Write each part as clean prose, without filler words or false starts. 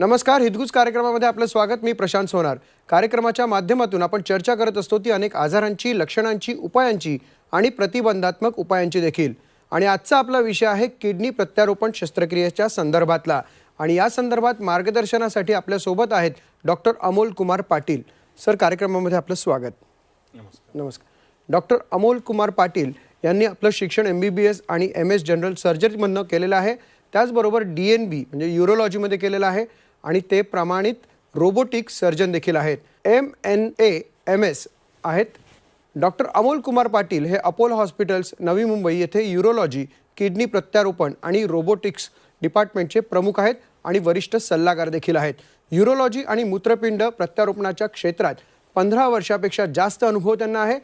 नमस्कार, हितगुज कार्यक्रमामध्ये आपलं स्वागत. मी प्रशांत सोनार. कार्यक्रमाच्या माध्यमातून आपण चर्चा करत असतो ती अनेक आजारांची, लक्षणांची, उपायांची आणि प्रतिबंधात्मक उपायांची देखील. आणि आजचा आपला विषय आहे किडनी प्रत्यारोपण शस्त्रक्रियेच्या संदर्भातला. आणि या संदर्भात मार्गदर्शनासाठी आपल्या सोबत आहेत डॉक्टर अमोल कुमार पाटील. सर, कार्यक्रमामध्ये आपलं स्वागत. नमस्कार. डॉक्टर अमोल कुमार पाटील यांनी आपलं शिक्षण MBBS आणि MS जनरल सर्जरीमधनं केलेलं आहे. त्याचबरोबर DNB म्हणजे यूरोलॉजीमध्ये केलेलं आहे आणि ते प्रमाणित रोबोटिक सर्जन देखील आहेत. MNA MS आहेत. डॉक्टर अमोल कुमार पाटील हे अपोलो हॉस्पिटल्स नवी मुंबई येथे यूरोलॉजी, किडनी प्रत्यारोपण आणि रोबोटिक्स डिपार्टमेंटचे प्रमुख आहेत आणि वरिष्ठ सल्लागार देखील आहेत. यूरोलॉजी आणि मूत्रपिंड प्रत्यारोपणाच्या क्षेत्रात 15 वर्षापेक्षा जास्त अनुभव त्यांना आहे.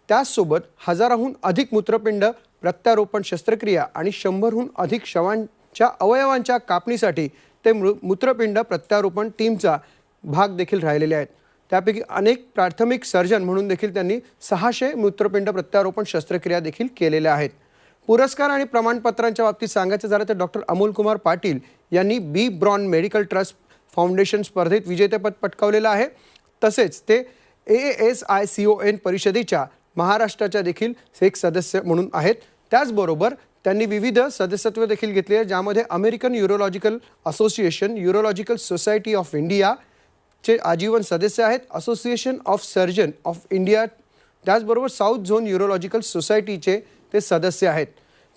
त्याचसोबत हजाराहून अधिक मूत्रपिंड प्रत्यारोपण शस्त्रक्रिया आणि 100हून अधिक शवांच्या अवयवांच्या कापणीसाठी ते मूत्रपिंड प्रत्यारोपण टीमचा भाग देखील राहिलेले आहेत. त्यापैकी अनेक प्राथमिक सर्जन म्हणून देखील त्यांनी 600 मूत्रपिंड प्रत्यारोपण शस्त्रक्रिया देखील केलेल्या आहेत. पुरस्कार आणि प्रमाणपत्रांच्या बाबतीत सांगायचं झालं तर डॉक्टर अमोल कुमार पाटील यांनी B. ब्रॉन मेडिकल ट्रस्ट फाउंडेशन स्पर्धेत विजेतेपद पटकावलेलं आहे. तसेच ते AASICON परिषदेच्या महाराष्ट्राच्या देखील एक सदस्य म्हणून आहेत. त्याचबरोबर त्यांनी विविध सदस्यत्व देखील घेतले आहे, ज्यामध्ये American urological association, urological society of इंडियाचे आजीवन सदस्य आहेत, association of surgeon of India, त्याचबरोबर साऊथ झोन यूरोलॉजिकल सोसायटीचे ते सदस्य आहेत.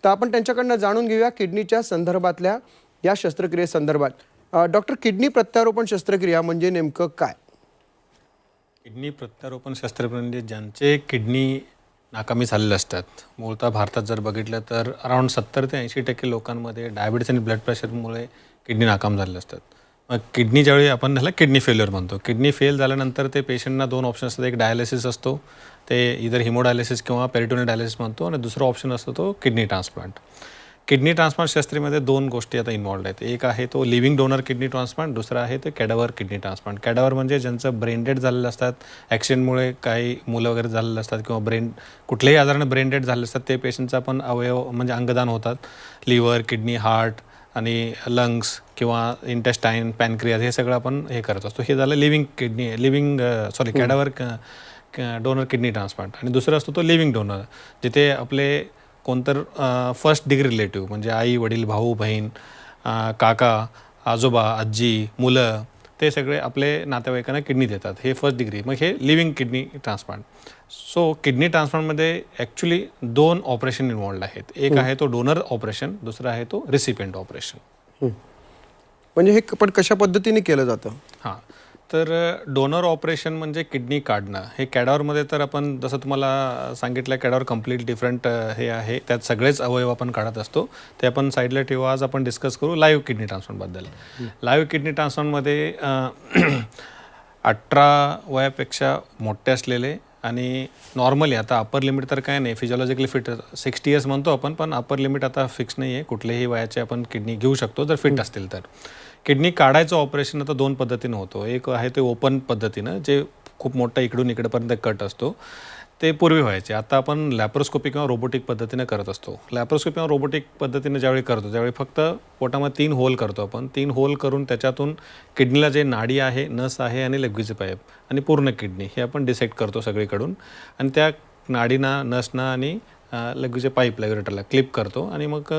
तर आपण त्यांच्याकडनं जाणून घेऊया किडनीच्या संदर्भातल्या या शस्त्रक्रियेसंदर्भात. डॉक्टर, किडनी प्रत्यारोपण शस्त्रक्रिया म्हणजे नेमकं काय? किडनी प्रत्यारोपण शस्त्रक्रिया म्हणजे ज्यांचे किडनी नाकामी झालेले असतात. मूळतः भारतात जर बघितलं तर अराऊंड 70 ते 80% लोकांमध्ये डायबिटीस आणि ब्लड प्रेशरमुळे किडनी नाकाम झालेले असतात. मग किडनी ज्यावेळी आपण त्याला किडनी फेल्युअर म्हणतो. किडनी फेल झाल्यानंतर ते पेशंटना 2 ऑप्शन असतात. एक डायलिसिस असतो, ते इधर हिमोडायलिसिस किंवा पेरिटोनियल डायलिसिस म्हणतो, आणि दुसरा ऑप्शन असतो तो किडनी ट्रान्सप्लांट. किडनी ट्रान्सप्लांट शस्त्रमध्ये 2 गोष्टी आता इन्व्हॉल्ड आहेत. एक आहे तो लिव्हिंग डोनर किडनी ट्रान्सप्लांट, दुसरा आहे ते कॅडावर किडनी ट्रान्सप्लांट. कॅडावर म्हणजे ज्यांचं ब्रेन डेड झालेलं असतात, ॲक्सिडेंटमुळे काही मुलं वगैरे झालेलं असतात किंवा कुठल्याही आजाराने ब्रेन डेड झालेले असतात, ते पेशंटचा पण अवयव म्हणजे अंगदान होतात. लिव्हर, किडनी, हार्ट आणि लंग्स किंवा इंटेस्टाईन, पॅनक्रियाज हे सगळं आपण हे करत असतो. हे झालं कॅडावर डोनर किडनी ट्रान्सप्लांट. आणि दुसरं असतो तो लिव्हिंग डोनर, जिथे आपले कोणतर फर्स्ट डिग्री रिलेटिव्ह म्हणजे आई, वडील, भाऊ, बहीण, काका, आजोबा, आजी, मुलं, ते सगळे आपले नातेवाईकांना किडनी देतात. हे फर्स्ट डिग्री. मग हे living kidney transplant. So kidney ट्रान्सप्लांटमध्ये ॲक्च्युली 2 ऑपरेशन इन्व्हॉल्ड आहेत. एक आहे तो डोनर ऑपरेशन, दुसरा आहे तो रिसिपियंट ऑपरेशन. म्हणजे हे पण कशा पद्धतीने केलं जातं? हां, तर डोनर ऑपरेशन म्हणजे किडनी काढणं. हे कॅडावरमध्ये तर आपण जसं तुम्हाला सांगितलं, कॅडावर कम्प्लीट डिफरंट हे आहे, त्यात सगळेच अवयव आपण काढत असतो. ते आपण साईडला ठेवू. आज आपण डिस्कस करू लाईव्ह किडनी ट्रान्सप्लांटबद्दल. लाईव्ह किडनी ट्रान्सप्लांटमध्ये 18 वयापेक्षा मोठे असलेले आणि नॉर्मली, आता अप्पर लिमिट तर काय नाही, फिजिओलॉजिकली फिट 60 इयर्स म्हणतो आपण, पण अप्पर लिमिट आता फिक्स नाही आहे. कुठल्याही वयाचे आपण किडनी घेऊ शकतो जर फिट असतील तर. किडनी काढायचं ऑपरेशन आता 2 पद्धतीनं होतो. एक आहे ते ओपन पद्धतीनं, जे खूप मोठं इकडून इकडेपर्यंत कट असतो, ते पूर्वी व्हायचे. आता आपण लॅप्रोस्कोपी किंवा रोबोटिक पद्धतीनं करत असतो. लॅप्रोस्कोपी किंवा रोबोटिक पद्धतीनं ज्यावेळी करतो त्यावेळी फक्त पोटामध्ये 3 होल करतो आपण. 3 होल करून त्याच्यातून किडनीला जे नाडी आहे, नस आहे आणि लघवीचे पाईप आणि पूर्ण किडनी हे आपण डिसेक्ट करतो सगळीकडून, आणि त्या नाडीना, नसना आणि लघवीचे पाईप लॅबोरेटरला क्लिप करतो. आणि मग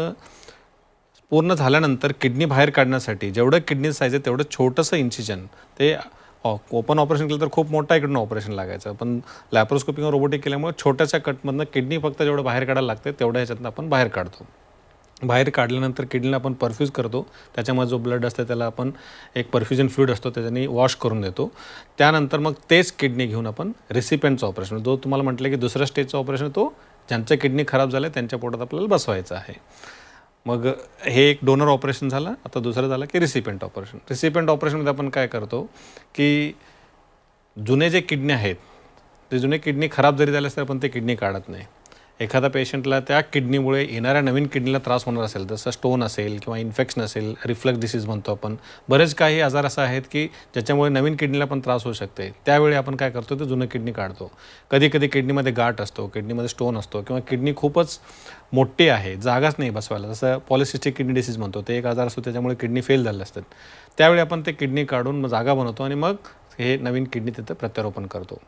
पूर्ण झाल्यानंतर किडनी बाहेर काढण्यासाठी जेवढं किडनी साईज आहे तेवढं छोटंसं इन्सिजन, ते ओपन ऑपरेशन केलं तर खूप मोठा इकडून ऑपरेशन लागायचं, पण लॅप्रोस्कोपी किंवा रोबोटिक केल्यामुळे छोट्याशा कटमधनं किडनी फक्त जेवढं बाहेर काढायला लागते तेवढ्या ह्याच्यातनं आपण बाहेर काढतो. बाहेर काढल्यानंतर किडनीला आपण परफ्यूज करतो. त्याच्यामध्ये जो ब्लड असतं त्याला आपण एक परफ्युजन फ्लुइड असतो त्याच्याने वॉश करून देतो. त्यानंतर मग तेच किडनी घेऊन आपण रिसिपियंटचं ऑपरेशन, जो तुम्हाला म्हटलं की दुसऱ्या स्टेजचं ऑपरेशन, तो ज्यांचं किडनी खराब झालं त्यांच्या पोटात आपल्याला बसवायचं आहे. मग हे एक डोनर ऑपरेशन झालं. आता दुसरं झालं की रिसिपियंट ऑपरेशन. रिसिपियंट ऑपरेशनमध्ये आपण काय करतो की जुने जे किडनी आहेत, ते जुने किडनी खराब जरी झाले असते आपण ते किडनी काढत नाही. एखादा पेशंटला त्या किडनीमुळे येणाऱ्या नवीन किडनीला त्रास होणार असेल, जसं स्टोन असेल किंवा इन्फेक्शन असेल, रिफ्लक्स डिसीज म्हणतो आपण, बरेच काही आजार असे आहेत की ज्याच्यामुळे नवीन किडनीला पण त्रास होऊ शकते. त्यावेळी आपण काय करतो, तर जुनं किडनी काढतो. कधी कधी किडनीमध्ये गाठ असतो, किडनीमध्ये स्टोन असतो किंवा किडनी खूपच मोठी आहे, जागाच नाही बसवायला, जसं पॉलिसिस्टिक किडनी डिसीज म्हणतो, ते एक आजार असतो त्याच्यामुळे किडनी फेल झाले असतात. त्यावेळी आपण ते किडनी काढून मग जागा बनवतो आणि मग हे नवीन किडनी तिथं प्रत्यारोपण करतो.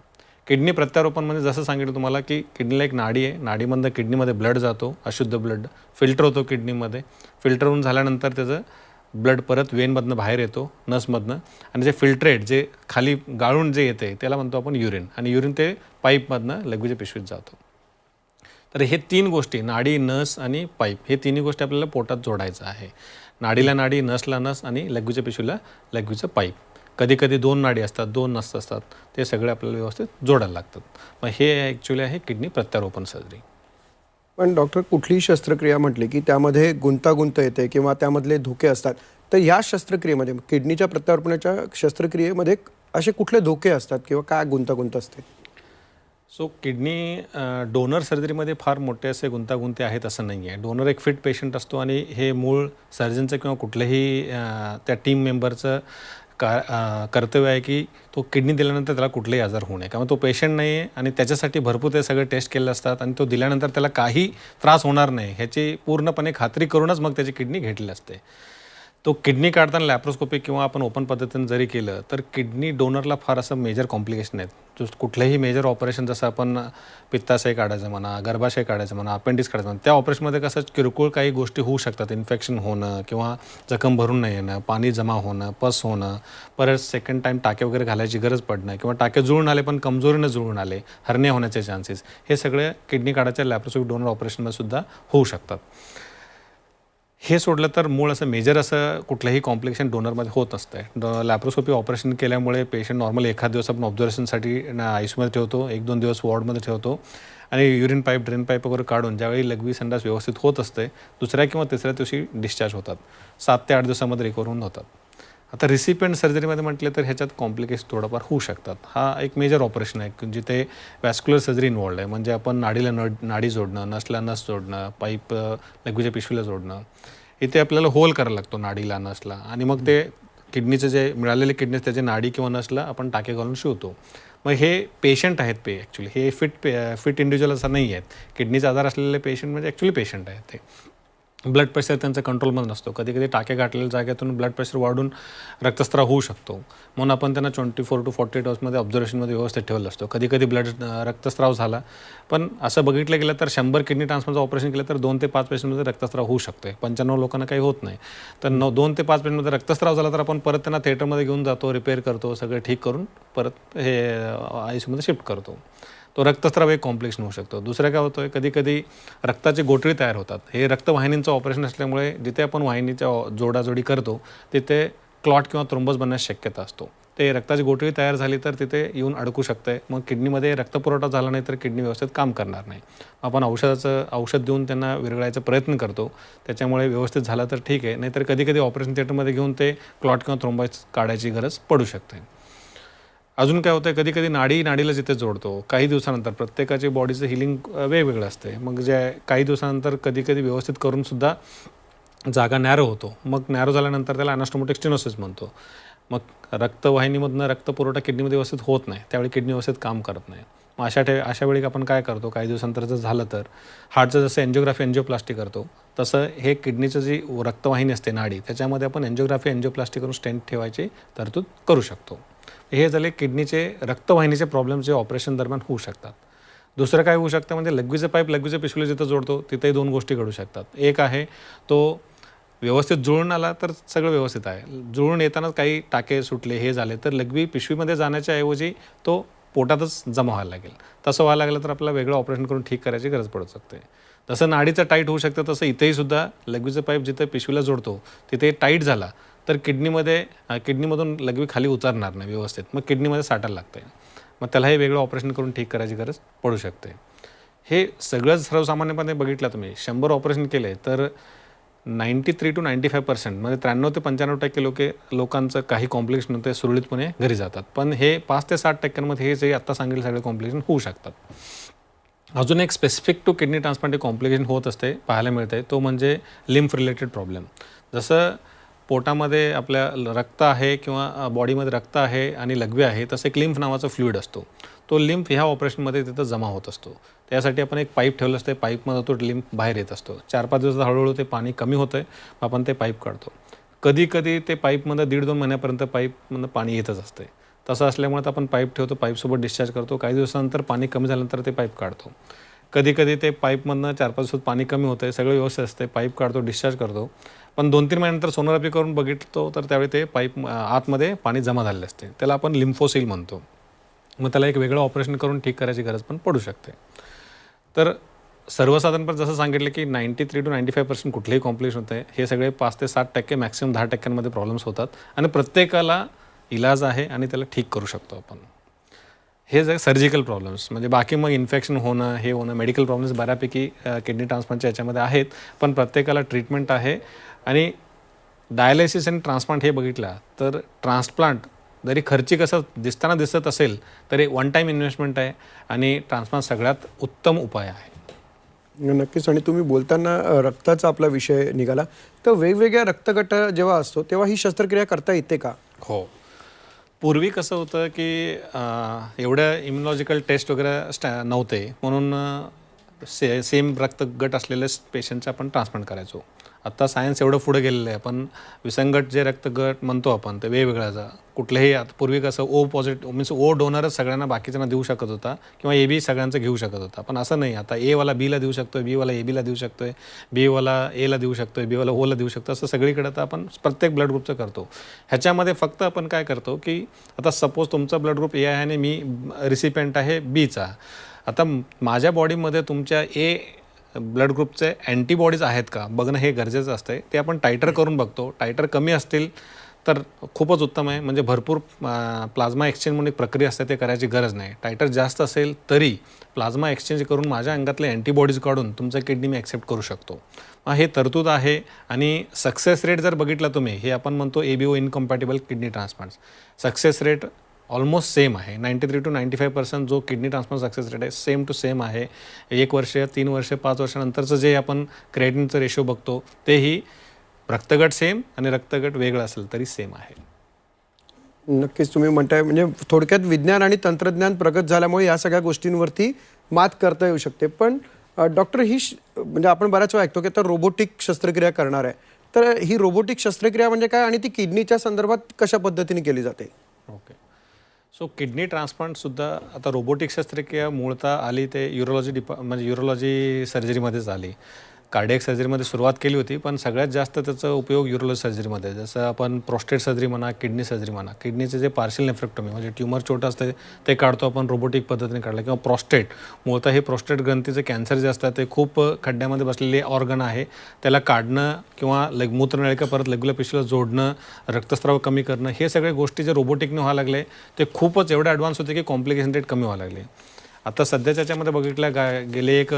किडनी प्रत्यारोपण म्हणजे जसं सांगितलं तुम्हाला की किडनीला एक नाडी आहे, नाडीमधनं किडनीमध्ये ब्लड जातो, अशुद्ध ब्लड फिल्टर होतो किडनीमध्ये, फिल्टर होऊन झाल्यानंतर त्याचं ब्लड परत वेनमधनं बाहेर येतो, नसमधनं, आणि जे फिल्ट्रेट जे खाली गाळून जे येते त्याला म्हणतो आपण युरिन, आणि युरिन ते पाईपमधनं लघवीच्या पिशवीत जातो. तर हे 3 गोष्टी, नाडी, नस आणि पाईप, हे तिन्ही गोष्टी आपल्याला पोटात जोडायचं आहे. नाडीला नाडी, नसला नस आणि लघवीच्या पिशवीला लघवीचं पाईप. कधी कधी 2 नाडी असतात, 2 नस असतात, ते सगळे आपल्याला व्यवस्थित जोडायला लागतात. मग हे ॲक्च्युली आहे किडनी प्रत्यारोपण सर्जरी. पण डॉक्टर, कुठलीही शस्त्रक्रिया म्हटली की त्यामध्ये गुंतागुंत येते किंवा त्यामधले धोके असतात. तर या शस्त्रक्रियेमध्ये, किडनीच्या प्रत्यारोपणाच्या शस्त्रक्रियेमध्ये असे कुठले धोके असतात किंवा काय गुंतागुंत असते? सो किडनी डोनर सर्जरीमध्ये फार मोठे असे गुंतागुंती आहेत असं नाही आहे. डोनर एक फिट पेशंट असतो आणि हे मूळ सर्जनचं किंवा कुठल्याही त्या टीम मेंबरचं कर्तव्य आहे की तो किडनी दिल्यानंतर त्याला कुठलाही आजार होऊ नये, कारण तो पेशंट नाही आहे आणि त्याच्यासाठी भरपूर ते सगळे टेस्ट केले असतात आणि तो दिल्यानंतर त्याला काही त्रास होणार नाही ह्याची पूर्णपणे खात्री करूनच मग त्याची किडनी घेतली असते. तो किडनी काढताना लॅप्रोस्कोपिक किंवा आपण ओपन पद्धतीने जरी केलं तर किडनी डोनरला फार असं मेजर कॉम्प्लिकेशन आहेत. कुठलंही मेजर ऑपरेशन, जसं आपण पित्ताशय काढायचं म्हणा, गर्भाशय काढायचं म्हणा, अपेंडिक्स काढायचं म्हणा, त्या ऑपरेशनमध्ये कसं किरकोळ काही गोष्टी होऊ शकतात. इन्फेक्शन होणं किंवा जखम भरून नाही येणं, पाणी जमा होणं, पस होणं, परत सेकंड टाईम टाके वगैरे घालायची गरज पडणं किंवा टाके जुळून आले पण कमजोरीनं जुळून आले, हर्निया होण्याचे चान्सेस, हे सगळे किडनी काढायच्या लॅप्रोस्कोपिक डोनर ऑपरेशनमध्ये सुद्धा होऊ शकतात. हे सोडलं तर मूळ असं मेजर असं कुठलंही कॉम्प्लिकेशन डोनरमध्ये होत असतं. लॅप्रोस्कोपी ऑपरेशन केल्यामुळे पेशंट नॉर्मली एखाद दिवस आपण ऑब्झर्वेशनसाठी आयसीयूमध्ये ठेवतो, 1-2 दिवस वॉर्डमध्ये ठेवतो आणि युरिन पाईप, ड्रेन पाईप वगैरे काढून ज्यावेळी लघवी संडास व्यवस्थित होत असते, दुसऱ्या किंवा तिसऱ्या दिवशी डिस्चार्ज होतात. 7 ते 8 दिवसामध्ये रिकवर होऊन होतात. आता रिसिपियंट सर्जरीमध्ये म्हटलं तर ह्याच्यात कॉम्प्लिकेशन थोडंफार होऊ शकतात. हा एक मेजर ऑपरेशन आहे जिथे वॅस्क्युलर सर्जरी इन्वॉल्ड आहे, म्हणजे आपण नाडीला नाडी जोडणं, नसला नस जोडणं, पाईप लघवीच्या पिशवीला जोडणं, इथे आपल्याला होल करायला लागतो नाडीला, नसला, आणि मग ते किडनीचं जे मिळालेले किडनीज त्याचे नाडी किंवा नसला आपण टाके घालून शिवतो. मग हे पेशंट आहेत ॲक्च्युली, हे फिट इंडिव्हिज्युअल असं नाही आहेत. किडनीचा आजार असलेले पेशंट म्हणजे ॲक्च्युली पेशंट आहेत ते. ब्लड प्रेशर त्यांचा कंट्रोलमध्ये नसतो, कधी कधी टाके गाठलेल्या जागेतून ब्लड प्रेशर वाढून रक्तस्राव होऊ शकतो, म्हणून आपण त्यांना 24 to 48 आवर्समध्ये ऑब्झर्वेशनमध्ये व्यवस्थित ठेवलं असतो. कधी कधी रक्तस्राव झाला, पण असं बघितलं गेलं तर 100 किडनी ट्रान्सप्लांटचं ऑपरेशन केलं तर 2 ते 5 पेशंटमध्ये रक्तस्राव होऊ शकतो. 95 लोकांना काही होत नाही. तर 2 ते 5 पेशंटमध्ये रक्तस्राव झाला तर आपण परत त्यांना थिएटरमध्ये घेऊन जातो, रिपेअर करतो, सगळं ठीक करून परत हे आयसीयूमध्ये शिफ्ट करतो. तो रक्तस्राव एक कॉम्प्लिकेशन होऊ शकतो. दुसरं काय होतं, कधी कधी रक्ताची गोठळी तयार होतात. हे रक्तवाहिनींचं ऑपरेशन असल्यामुळे जिथे आपण वाहिनीच्या जोडाजोडी करतो तिथे क्लॉट किंवा थ्रोम्बस बनण्याची शक्यता असतो. ते रक्ताची गोठळी तयार झाली तर तिथे येऊन अडकू शकते. मग किडनीमध्ये रक्तपुरवठा झाला नाही तर किडनी व्यवस्थित काम करणार नाही. आपण औषध देऊन त्यांना विरघळायचा प्रयत्न करतो, त्याच्यामुळे व्यवस्थित झालं तर ठीक आहे, नाहीतर कधी कधी ऑपरेशन थिएटरमध्ये घेऊन ते क्लॉट किंवा थ्रोम्बस काढायची गरज पडू शकते. अजून काय होतं, कधी कधी नाडीला जिथे जोडतो काही दिवसानंतर, प्रत्येकाची बॉडीचं हिलिंग वेगवेगळं असते, मग काही दिवसानंतर कधी कधी व्यवस्थित करून सुद्धा जागा नॅरो होतो. मग नॅरो झाल्यानंतर त्याला अनास्टोमोटिक स्टेनोसिस म्हणतो. मग रक्तवाहिनीमधनं रक्तपुरवठा किडनीमध्ये व्यवस्थित होत नाही, त्यावेळी किडनी व्यवस्थित काम करत नाही. मग अशा वेळी आपण काय करतो, काही दिवसानंतर जर झालं तर हार्टचं जसं एन्जिओप्लास्टी करतो तसं हे किडनीचं जी रक्तवाहिनी असते नाडी, त्याच्यामध्ये आपण एन्जिओप्लास्टी करून स्टेंट ठेवायची तरतूद करू शकतो. हे झाले किडनीचे रक्तवाहिनीचे प्रॉब्लेम जे ऑपरेशन दरम्यान होऊ शकतात. दुसरं काय होऊ शकतं म्हणजे लघवीचं पाईप लघवीच्या पिशवीला जिथं जोडतो तिथेही 2 गोष्टी घडू शकतात. एक आहे, तो व्यवस्थित जुळून आला तर सगळं व्यवस्थित आहे, जुळून येतानाच काही टाके सुटले हे झाले तर लघवी पिशवीमध्ये जाण्याच्या ऐवजी तो पोटातच जमा व्हायला लागेल. तसं व्हायला लागलं तर आपल्याला वेगळं ऑपरेशन करून ठीक करायची गरज पडू शकते. जसं नाडीचं टाईट होऊ शकतं तसं इथेही सुद्धा लघवीचं पाईप जिथे पिशवीला जोडतो तिथे टाईट झाला तर किडनीमधून लघवी खाली उतरणार नाही व्यवस्थित, मग किडनीमध्ये साठायला लागते. मग त्यालाही वेगळं ऑपरेशन करून ठीक करायची गरज पडू शकते. हे सगळं सर्वसामान्यपणे बघितलं तुम्ही, 100 ऑपरेशन केले तर 93 to 95% म्हणजे 93 ते 95% लोकांचं काही कॉम्प्लिकेशन होते, सुरळीतपणे घरी जातात. पण हे 5 ते 60% हे जे आत्ता सांगितले सगळे कॉम्प्लिकेशन होऊ शकतात. अजून एक specific to kidney transplant complication होत असते, पाहायला मिळते, तो म्हणजे लिम्फ रिलेटेड प्रॉब्लेम. जसं पोटामध्ये आपल्या रक्त आहे किंवा बॉडीमध्ये रक्त आहे आणि लघवी आहे, तसं एक लिम्फ नावाचा फ्लुइड असतो. तो लिम्फ ह्या ऑपरेशनमध्ये तिथं जमा होत असतो. त्यासाठी आपण एक पाईप ठेवलं असतं, पाईपमध्ये तो लिम्फ बाहेर येत असतो. 4-5 दिवसात हळूहळू ते पाणी कमी होतं आहे, आपण ते पाईप काढतो. कधी कधी ते पाईपमध्ये 1.5-2 महिन्यापर्यंत पाईपमधनं पाणी येतच असते. तसं असल्यामुळे तर आपण पाईप ठेवतो, पाईपसोबत डिस्चार्ज करतो. काही दिवसानंतर पाणी कमी झाल्यानंतर ते पाईप काढतो. कधी कधी ते पाईपमधनं 4-5 दिवसात पाणी कमी होतं आहे, सगळं व्यवस्थित असते, पाईप काढतो, डिस्चार्ज करतो. पण 2-3 महिन्यानंतर सोनोग्राफी करून बघितलो तर त्यावेळी ते पाईप आतमध्ये पाणी जमा झालेलं असते. त्याला आपण लिम्फोसील म्हणतो. मग त्याला एक वेगळं ऑपरेशन करून ठीक करायची गरज पण पडू शकते. तर सर्वसाधारणपणे जसं सांगितलं की 93 to 95% कुठलेही कॉम्प्लिकेशन होतं आहे, हे सगळे 5 ते 7% मॅक्सिमम 10% प्रॉब्लेम्स होतात आणि प्रत्येकाला इलाज आहे आणि त्याला ठीक करू शकतो आपण. हे जे सर्जिकल प्रॉब्लेम्स म्हणजे बाकी मग इन्फेक्शन होणं, हे होणं, मेडिकल प्रॉब्लेम्स बऱ्यापैकी किडनी ट्रान्सप्लांटच्या याच्यामध्ये आहेत, पण प्रत्येकाला ट्रीटमेंट आहे. आणि डायलिसिस आणि ट्रान्सप्लांट हे बघितलं तर ट्रान्सप्लांट जरी खर्चिक असं दिसत असेल तरी वन टाईम इन्व्हेस्टमेंट आहे आणि ट्रान्सप्लांट सगळ्यात उत्तम उपाय आहे. नक्कीच. आणि तुम्ही बोलताना रक्ताचा आपला विषय निघाला, तर वेगवेगळ्या रक्तगट जेव्हा असतो तेव्हा ही शस्त्रक्रिया करता येते का? हो. पूर्वी कसं होतं की एवढं इम्युनॉलॉजिकल टेस्ट वगैरे नव्हते, म्हणून सेम रक्तगट असलेले पेशंटचे आपण ट्रान्सप्लांट करायचो. आत्ता सायन्स एवढं पुढे गेलेलं आहे, पण विसंगत जे रक्तगट म्हणतो आपण ते वेगवेगळ्याचा कुठलेही. आता पूर्वी कसं ओ पॉझिटिव्ह मीन्स ओ डोनरच सगळ्यांना बाकीच्यांना देऊ शकत होता किंवा ए बी सगळ्यांचं घेऊ शकत होता, पण असं नाही. आता एवाला बीला देऊ शकतोय, बीवाला ए बीला देऊ शकतोय, बीवाला एला देऊ शकतोय, बीवाला ओला देऊ शकतो. असं सगळीकडे आता आपण प्रत्येक ब्लड ग्रुपचं करतो. ह्याच्यामध्ये फक्त आपण काय करतो की आता सपोज तुमचा ब्लड ग्रुप ए आहे आणि मी रिसिपेंट आहे बीचा. आता माझ्या बॉडीमध्ये तुमच्या ए ब्लड ग्रुपचे अँटीबॉडीज आहेत का बघणं हे गरजेचं असतं. ते आपण टायटर करून बघतो. टायटर कमी असतील तर खूपच उत्तम आहे, म्हणजे भरपूर प्लाझ्मा एक्सचेंज म्हणून एक प्रक्रिया असते, ते करायची गरज नाही. टायटर जास्त असेल तरी प्लाझ्मा एक्सचेंज करून माझ्या अंगातले अँटीबॉडीज काढून तुमचं किडनी मी ॲक्सेप्ट करू शकतो. हे तरतूद आहे. आणि सक्सेस रेट जर बघितला तुम्ही, हे आपण म्हणतो ABO incompatible kidney transplants, success rate almost same आहे. 93 to 95% जो किडनी ट्रान्सप्लांट सक्सेस रेट आहे सेम टू सेम आहे. 1 वर्ष, 3 वर्ष, 5 वर्षानंतरचं जे आपण क्रिएटिनचं रेशो बघतो तेही रक्तगट सेम आणि रक्तगट वेगळं असेल तरी सेम आहे. नक्कीच. तुम्ही म्हणताय म्हणजे थोडक्यात विज्ञान आणि तंत्रज्ञान प्रगत झाल्यामुळे या सगळ्या गोष्टींवरती मात करता येऊ शकते. पण डॉक्टर म्हणजे आपण बऱ्याच वेळा ऐकतो की आता रोबोटिक शस्त्रक्रिया करणार आहे, तर ही रोबोटिक शस्त्रक्रिया म्हणजे काय आणि ती किडनीच्या संदर्भात कशा पद्धतीने केली जाते? ओके. सो किडनी ट्रान्सप्लांटसुद्धा आता रोबोटिक शस्त्रक्रिया मूळतः आली ते म्हणजे युरोलॉजी सर्जरीमध्येच आली. कार्डियक सर्जरीमध्ये सुरुवात केली होती, पण सगळ्यात जास्त त्याचा उपयोग युरोलॉजी सर्जरीमध्ये. जसं आपण प्रोस्टेट सर्जरी म्हणा, किडनी सर्जरी म्हणा, किडनीचे जे पार्शियल नेफ्रेक्टोमी म्हणजे ट्युमर छोटं असतं ते काढतो आपण रोबोटिक पद्धतीने काढलं. किंवा प्रोस्टेट, मूळतः हे प्रोस्टेट ग्रंथीचे कॅन्सर जे असतात ते खूप खड्ड्यामध्ये बसलेले ऑर्गन आहे, त्याला काढणं किंवा मूत्रनळिका परत लघवीला पिशवीला जोडणं, रक्तस्राव कमी करणं, हे सगळे गोष्टी जे रोबोटिकने व्हायला लागले ते खूपच एवढे ॲडव्हान्स होते की कॉम्प्लिकेशन रेट कमी व्हायला लागले. आता सध्याच्या याच्यामध्ये बघितलं गेले एक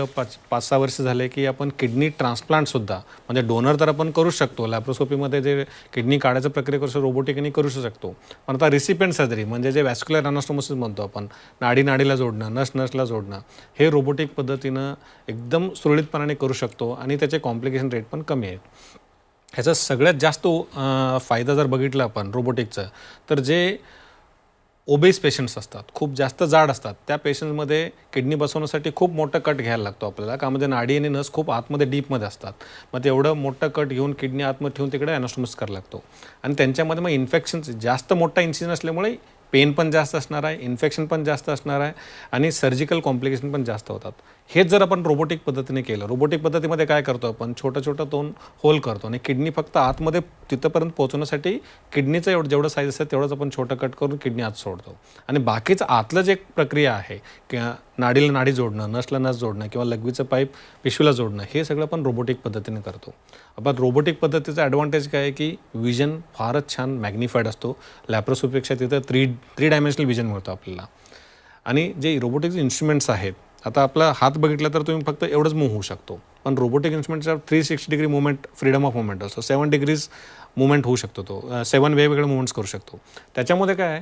5-6 वर्ष झाले की आपण किडनी ट्रान्सप्लांटसुद्धा म्हणजे डोनर तर आपण करू शकतो, लॅप्रोस्कोपीमध्ये जे किडनी काढायचं प्रक्रिया करू शकतो रोबोटिकनी करू शकतो. पण आता रिसिपेंट सर्जरी म्हणजे जे वॅस्क्युलर अनास्टोमोसिस म्हणतो आपण, नाडीला जोडणं, नसला जोडणं, हे रोबोटिक पद्धतीनं एकदम सुरळीतपणाने करू शकतो आणि त्याचे कॉम्प्लिकेशन रेट पण कमी आहेत. ह्याचा सगळ्यात जास्त फायदा जर बघितला आपण रोबोटिकचं, तर जे ओबेस पेशंट्स असतात, खूप जास्त जाड असतात, त्या पेशंट्समध्ये किडनी बसवण्यासाठी खूप मोठं कट घ्यायला लागतो आपल्याला, का म्हणजे नाडी आणि नस खूप आतमध्ये डीपमध्ये असतात. मग ते एवढं मोठं कट घेऊन किडनी आतमध्ये ठेवून तिकडे अॅनास्टोमोसिस करायला लागतो. आणि त्यांच्यामध्ये मग इन्फेक्शन जास्त मोठा इन्सिजन असल्यामुळे पेन पण जास्त असणार आहे, इन्फेक्शन पण जास्त असणार आहे आणि सर्जिकल कॉम्प्लिकेशन पण जास्त होतात. हेच जर आपण रोबोटिक पद्धतीने केलं, रोबोटिक पद्धतीमध्ये काय करतो आपण, छोटं 2 होल करतो आणि किडनी फक्त आतमध्ये तिथंपर्यंत पोहोचवण्यासाठी किडनीचं जेवढं साईज असतं तेवढंच आपण छोटं कट करून किडनी आत सोडतो. आणि बाकीचं आतलं जे प्रक्रिया आहे किंवा नाडीला नाडी जोडणं, नसला नस जोडणं किंवा लघवीचं पाईप पिशवीला जोडणं, हे सगळं आपण रोबोटिक पद्धतीने करतो. आपण रोबोटिक पद्धतीचा ॲडव्हान्टेज काय आहे की विजन फारच छान मॅग्निफाईड असतो. लॅप्रोस्कोपीपेक्षा तिथं 3 डायमेन्शनल विजन मिळतो आपल्याला. आणि जे रोबोटिक्स इन्स्ट्रुमेंट्स आहेत, आता आपला हात बघितला तर तुम्ही फक्त एवढंच मूव्ह होऊ शकतो, पण रोबोटिक इन्स्ट्रुमेंटचा 360 degree movement, freedom of movement असतो. 7 डिग्रीज मुवमेंट होऊ शकतो, तो 7 वेगवेगळे मुवमेंट्स करू शकतो. त्याच्यामध्ये काय आहे,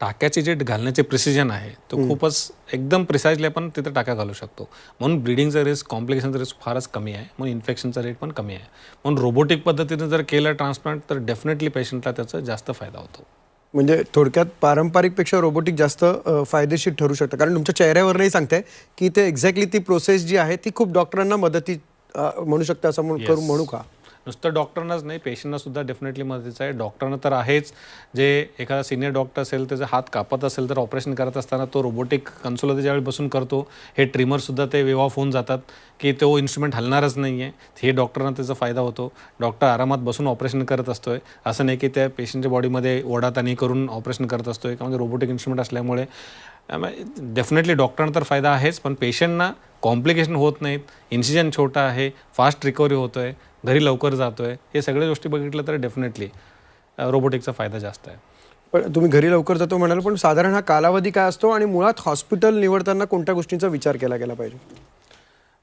टाक्याची जे घालण्याचे प्रिसिजन आहे तो खूपच एकदम प्रिसाइजली आपण तिथे टाका घालू शकतो. म्हणून ब्लिडिंगचा रिस्क, कॉम्प्लिकेशनचा रिस्क फारच कमी आहे. म्हणून इन्फेक्शनचा रेट पण कमी आहे. म्हणून रोबोटिक पद्धतीने जर केलं ट्रान्सप्लांट तर डेफिनेटली पेशंटला त्याचा जास्त फायदा होतो. म्हणजे थोडक्यात पारंपरिकपेक्षा रोबोटिक जास्त फायदेशीर ठरू शकतं, कारण तुमच्या चेहऱ्यावरही सांगताय की ते एक्झॅक्टली ती प्रोसेस जी आहे ती खूप डॉक्टरांना मदती म्हणू शकतं असं म्हणू का? नुसतं डॉक्टरनाच नाही, पेशंटना सुद्धा डेफिनेटली मदतीचं आहे. डॉक्टरना तर आहेच. जे एखादा सिनियर डॉक्टर असेल, त्याचा हात कापत असेल तर ऑपरेशन करत असताना तो रोबोटिक कन्सोलमध्ये ज्यावेळी बसून करतो, हे ट्रिमरसुद्धा ते वेव ऑफ होऊन जातात की तो इन्स्ट्रुमेंट हलणारच नाही आहे. हे डॉक्टरांना त्याचा फायदा होतो. डॉक्टर आरामात बसून ऑपरेशन करत असतोय. असं नाही की त्या पेशंटच्या बॉडीमध्ये ओढाताणी करून ऑपरेशन करत असतोय. का म्हणजे रोबोटिक इन्स्ट्रुमेंट असल्यामुळे डेफिनेटली डॉक्टरांना तर फायदा आहेच, पण पेशंटना कॉम्प्लिकेशन होत नाहीत. इन्सिजन छोटा आहे, फास्ट रिकव्हरी होतोय, घरी लवकर जातोय. हे सगळ्या गोष्टी बघितलं तर डेफिनेटली रोबोटिकचा फायदा जास्त आहे. पण तुम्ही घरी लवकर जातो म्हणाल, पण साधारण हा कालावधी काय असतो आणि मुळात हॉस्पिटल निवडताना कोणत्या गोष्टींचा विचार केला गेला पाहिजे?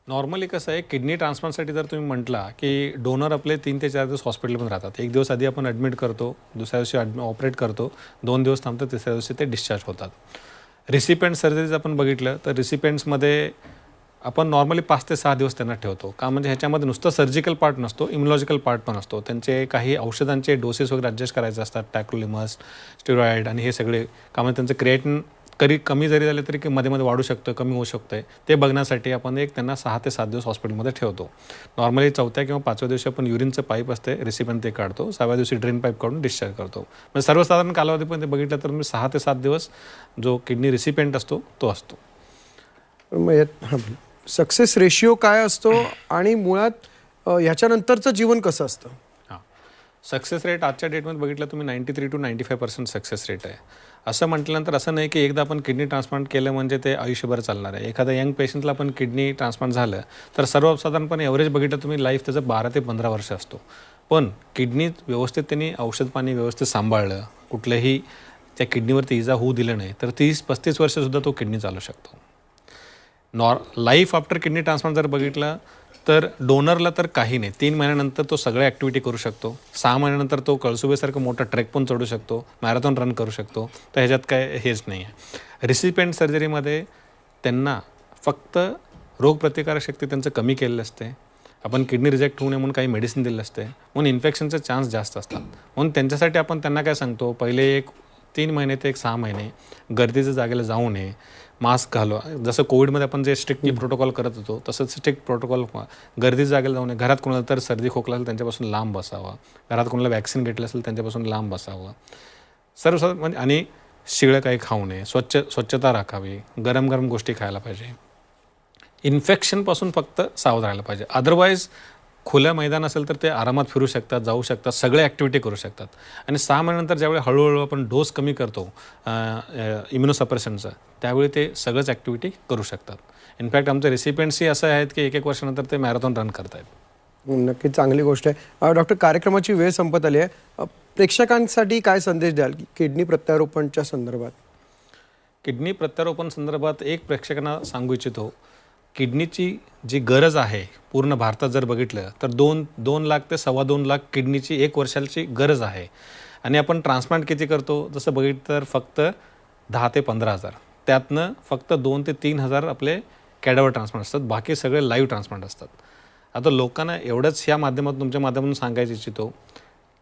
नॉर्मली कसं आहे, किडनी ट्रान्सप्लांटसाठी जर तुम्ही म्हटला की डोनर आपले 3 ते 4 दिवस हॉस्पिटलमध्ये राहतात. 1 दिवस आधी आपण ॲडमिट करतो, दुसऱ्या दिवशी ऑपरेट करतो, 2 दिवस थांबतो, तिसऱ्या दिवशी ते डिस्चार्ज होतात. रिसिपेंट सर्जरीज आपण बघितलं तर रिसिपेंट्समध्ये आपण नॉर्मली 5 ते 6 दिवस त्यांना ठेवतो. का म्हणजे ह्याच्यामध्ये नुसतं सर्जिकल पार्ट नसतो, इम्युनॉलॉजिकल पार्ट पण असतो. त्यांचे काही औषधांचे डोसेस वगैरे ॲडजस्ट करायचे असतात, टॅक्रोलिमस, स्टेरॉइड आणि हे सगळे. का म्हणजे त्यांचं क्रिएटिन कमी जरी झाले तरी मध्ये मध्ये वाढू शकतं, कमी होऊ शकतं, ते बघण्यासाठी आपण त्यांना 6 ते 7 दिवस हॉस्पिटलमध्ये ठेवतो. नॉर्मली 4थ्या किंवा 5व्या दिवशी आपण युरिनचं पाईप असते, रिसिपेंट ते काढतो. 6व्या दिवशी ड्रेन पाईप काढून डिस्चार्ज करतो. म्हणजे सर्वसाधारण कालावधी पण ते बघितलं तर मी 6 ते 7 दिवस जो किडनी रिसिपेंट असतो तो असतो. मग सक्सेस रेशिओ काय असतो आणि मुळात ह्याच्यानंतरचं जीवन कसं असतं? हां, सक्सेस रेट आजच्या डेटमध्ये बघितलं तुम्ही 93 to 95% सक्सेस रेट आहे. असं म्हटल्यानंतर असं नाही की एकदा आपण किडनी ट्रान्सप्लांट केलं म्हणजे ते आयुष्यभर चालणार आहे. एखाद्या यंग पेशंटला आपण किडनी ट्रान्सप्लांट झालं तर सर्वसाधारणपणे एव्हरेज बघितलं तुम्ही लाईफ त्याचं 12 ते 15 वर्ष असतो. पण किडनी व्यवस्थित त्यांनी औषध पाणी व्यवस्थित सांभाळलं, कुठल्याही त्या किडनीवरती इजा होऊ दिलं नाही तर 30-35 वर्षसुद्धा तो किडनी चालू शकतो. लाईफ आफ्टर किडनी ट्रान्सप्लांट जर बघितलं तर डोनरला तर काही नाही, 3 महिन्यानंतर तो सगळ्या ॲक्टिव्हिटी करू शकतो. 6 महिन्यानंतर तो कळसुबेसारखं मोठा ट्रेक पण चढू शकतो, मॅरेथॉन रन करू शकतो. तर ह्याच्यात काय हेच नाही आहे. रिसिपेंट सर्जरीमध्ये त्यांना फक्त रोगप्रतिकारक शक्ती त्यांचं कमी केलेलं असते. आपण किडनी रिजेक्ट होऊ नये म्हणून काही मेडिसिन दिलेलं असते, म्हणून इन्फेक्शनचे चान्स जास्त असतात. म्हणून त्यांच्यासाठी आपण त्यांना काय सांगतो, पहिले 3 महिने ते 6 महिने गर्दीच्या जागेला जाऊ नये, मास्क घालवा. जसं कोविडमध्ये आपण जे स्ट्रिक्टली प्रोटोकॉल करत होतो तसंच स्ट्रिक्ट प्रोटोकॉल गर्दीच्या जागेला जाऊ नये. घरात कोणाला तर सर्दी खोकला असेल त्यांच्यापासून लांब बसावं. घरात कोणाला वॅक्सिन घेतलं असेल त्यांच्यापासून लांब बसावं. सर्व म्हणजे आणि शिळं काही खाऊ नये, स्वच्छता राखावी, गरम गरम गोष्टी खायला पाहिजे. इन्फेक्शनपासून फक्त सावध राहायला पाहिजे. अदरवाईज खुलं मैदान असेल तर ते आरामात फिरू शकतात, जाऊ शकतात, सगळे ॲक्टिव्हिटी करू शकतात. आणि 6 महिन्यानंतर ज्यावेळी हळूहळू आपण डोस कमी करतो इम्युनोसप्रेशनचा, त्यावेळी ते सगळंच ॲक्टिव्हिटी करू शकतात. इनफॅक्ट आमचे रेसिपेंट्सही असं आहेत की 1-1 वर्षानंतर ते मॅरेथॉन रन करतायत. नक्कीच चांगली गोष्ट आहे. डॉक्टर, कार्यक्रमाची वेळ संपत आली आहे. प्रेक्षकांसाठी काय संदेश द्याल किडनी प्रत्यारोपणच्या संदर्भात? किडनी प्रत्यारोपण संदर्भात एक प्रेक्षकांना सांगू इच्छितो, किडनीची जी गरज आहे पूर्ण भारतात जर बघितलं तर 2 लाख ते 2.25 लाख किडनीची 1 वर्षाची गरज आहे. आणि आपण ट्रान्सप्लांट किती करतो जसं बघितलं तर फक्त 10 ते 15 हजार. त्यातनं फक्त 2 ते 3 हजार आपले कॅडावर ट्रान्सप्लांट असतात, बाकी सगळे लाईव्ह ट्रान्सप्लांट असतात. आता लोकांना एवढंच ह्या माध्यमातून तुमच्या माध्यमातून सांगायचं इच्छितो,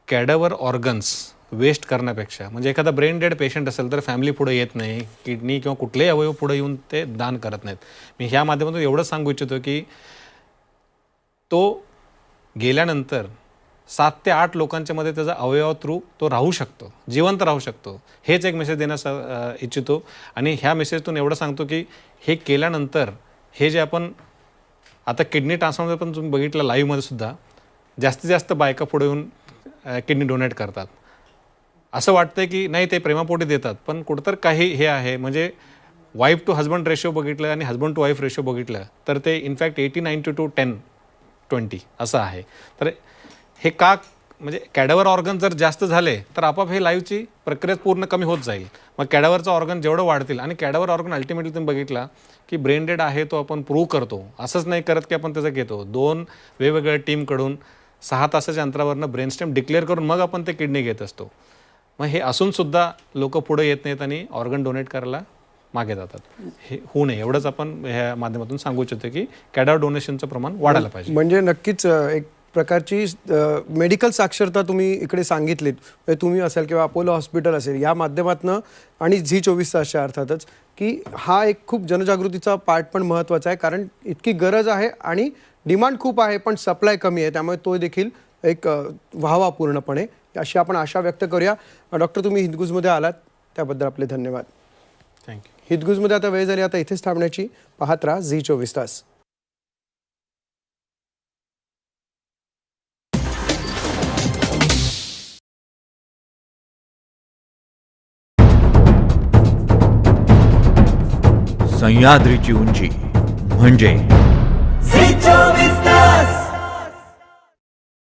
कॅडावर ऑर्गन्स वेस्ट करण्यापेक्षा, म्हणजे एखादा ब्रेन डेड पेशंट असेल तर फॅमिली पुढे येत नाही, किडनी किंवा कुठलेही अवयव पुढे येऊन ते दान करत नाहीत. मी ह्या माध्यमातून एवढंच सांगू इच्छितो की तो गेल्यानंतर 7 ते 8 लोकांच्या मध्ये त्याचा अवयव थ्रू तो राहू शकतो, जिवंत राहू शकतो. हेच एक मेसेज देण्यास इच्छितो. आणि ह्या मेसेजतून एवढं सांगतो की हे केल्यानंतर हे जे आपण आता किडनी ट्रान्सप्लांट पण तुम्ही बघितलं लाईव्हमध्ये सुद्धा जास्तीत जास्त बायका पुढे येऊन किडनी डोनेट करतात. असं वाटतंय की नाही ते प्रेमापोटी देतात, पण कुठं तर काही हे आहे. म्हणजे वाईफ टू हजबंड रेशो बघितलं आणि हजबंड टू वाईफ रेशो बघितलं तर ते इनफॅक्ट 80-90 to 10-20 असं आहे. तर हे का, म्हणजे कॅडावर ऑर्गन जर जास्त झाले तर आपोआप हे लाईव्हची प्रक्रिया पूर्ण कमी होत जाईल. मग कॅडावरचा ऑर्गन जेवढं वाढतील, आणि कॅडावर ऑर्गन अल्टिमेटली तुम्ही बघितला की ब्रेन डेड आहे तो आपण प्रूव्ह करतो, असंच नाही करत की आपण त्याचं घेतो. 2 वेगवेगळ्या टीमकडून 6 तासाच्या अंतरावरनं ब्रेनस्टेम डिक्लेअर करून मग आपण ते किडनी घेत असतो. मग हे असून सुद्धा लोक पुढे येत नाहीत आणि ऑर्गन डोनेट करायला मागे जातात. हे होऊ नये एवढंच आपण ह्या माध्यमातून सांगू इच्छितो की कॅडावर डोनेशनचं प्रमाण वाढायला पाहिजे. म्हणजे नक्कीच एक प्रकारची मेडिकल साक्षरता तुम्ही इकडे सांगितलीत. म्हणजे तुम्ही असाल किंवा अपोलो हॉस्पिटल असेल या माध्यमातनं आणि झी 24 तासच्या अर्थातच की हा एक खूप जनजागृतीचा पार्ट पण महत्त्वाचा आहे, कारण इतकी गरज आहे आणि डिमांड खूप आहे पण सप्लाय कमी आहे, त्यामुळे तो देखील एक व्हावा पूर्णपणे अशी आपण आशा व्यक्त करूया. डॉक्टर तुम्ही हितगुजमध्ये आलात त्याबद्दल आपले धन्यवाद. थँक्यू. हितगुजमध्ये आता वेळ झाली आता इथेच थांबण्याची. पाहत राहा झी 24 तास. सह्याद्रीची उंची म्हणजे झी 24